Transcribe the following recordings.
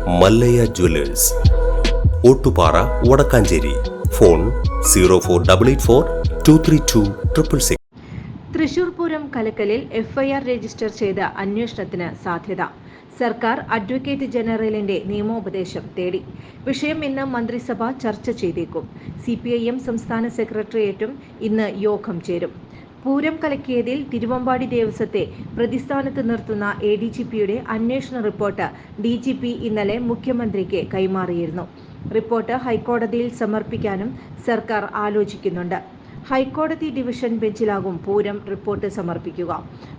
Mallayya jewellers, Ottupara, Vadakkanchery. Phone 0488423266. Thrissur Pooram കലക്കലിൽ FIR register ചെയ്ത അന്വേഷണത്തിന് സാധ്യത. സർക്കാർ അഡ്വക്കേറ്റ് ജനറലിന്റെ നിയമോപദേശം തേടി. വിഷയം ഇന്ന് മന്ത്രിസഭ ചർച്ച ചെയ്തേക്കും. CPIM സംസ്ഥാന സെക്രട്ടേറിയറ്റും ഇന്ന് യോഗം ചേരും. പൂരം കലക്കിയതിൽ തിരുവമ്പാടി ദേവസ്വത്തെ പ്രതിസ്ഥാനത്ത് നിർത്തുന്ന ADGPയുടെ അന്വേഷണ റിപ്പോർട്ട് DGP ഇന്നലെ മുഖ്യമന്ത്രിക്ക് കൈമാറിയിരുന്നു. റിപ്പോർട്ട് ഹൈക്കോടതിയിൽ സമർപ്പിക്കാനും സർക്കാർ ആലോചിക്കുന്നുണ്ട്. ഹൈക്കോടതി ഡിവിഷൻ ബെഞ്ചിലാകും പൂരം റിപ്പോർട്ട് സമർപ്പിക്കുക.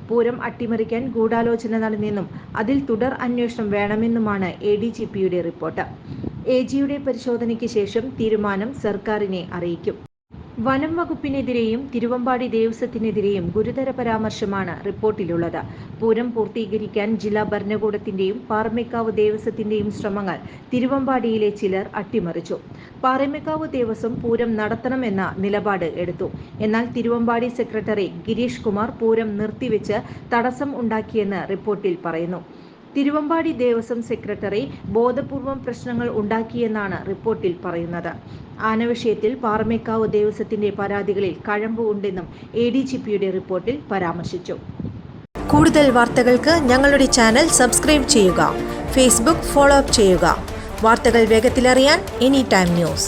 പൂരം അട്ടിമറിക്കാൻ ഗൂഢാലോചന നടന്നെന്നും അതിൽ തുടർ അന്വേഷണം വേണമെന്നുമാണ് ADGPയുടെ റിപ്പോർട്ട്. AGയുടെ പരിശോധനയ്ക്ക് ശേഷം തീരുമാനം സർക്കാരിനെ അറിയിക്കും. വനം വകുപ്പിനെതിരെയും തിരുവമ്പാടി ദേവസ്വത്തിനെതിരെയും ഗുരുതര പരാമർശമാണ് റിപ്പോർട്ടിലുള്ളത്. പൂരം പൂർത്തീകരിക്കാൻ ജില്ലാ ഭരണകൂടത്തിന്റെയും പാറമേക്കാവ് ദേവസ്വത്തിന്റെയും ശ്രമങ്ങൾ തിരുവമ്പാടിയിലെ ചിലർ അട്ടിമറിച്ചു. പാറമേക്കാവ് ദേവസ്വം പൂരം നടത്തണമെന്ന നിലപാട് എടുത്തു. എന്നാൽ തിരുവമ്പാടി സെക്രട്ടറി ഗിരീഷ് കുമാർ പൂരം നിർത്തിവെച്ച് തടസ്സം ഉണ്ടാക്കിയെന്ന് റിപ്പോർട്ടിൽ പറയുന്നു. തിരുവമ്പാടി ദേവസ്വം സെക്രട്ടറി ബോധപൂർവം പ്രശ്നങ്ങൾ ഉണ്ടാക്കിയെന്നാണ് റിപ്പോർട്ടിൽ പറയുന്നത്. ആനവിഷയത്തിൽ പാറമേക്കാവ് ദേവസ്വത്തിന്റെ പരാതികളിൽ കഴമ്പ് ഉണ്ടെന്നും ADGPയുടെ റിപ്പോർട്ടിൽ പരാമർശിച്ചു. കൂടുതൽ വാർത്തകൾക്ക് ഞങ്ങളുടെ ചാനൽ സബ്സ്ക്രൈബ് ചെയ്യുക. ഫേസ്ബുക്ക് ഫോളോ അപ്പ് ചെയ്യുക. വാർത്തകൾ വേഗത്തിലറിയാൻ Anytime News.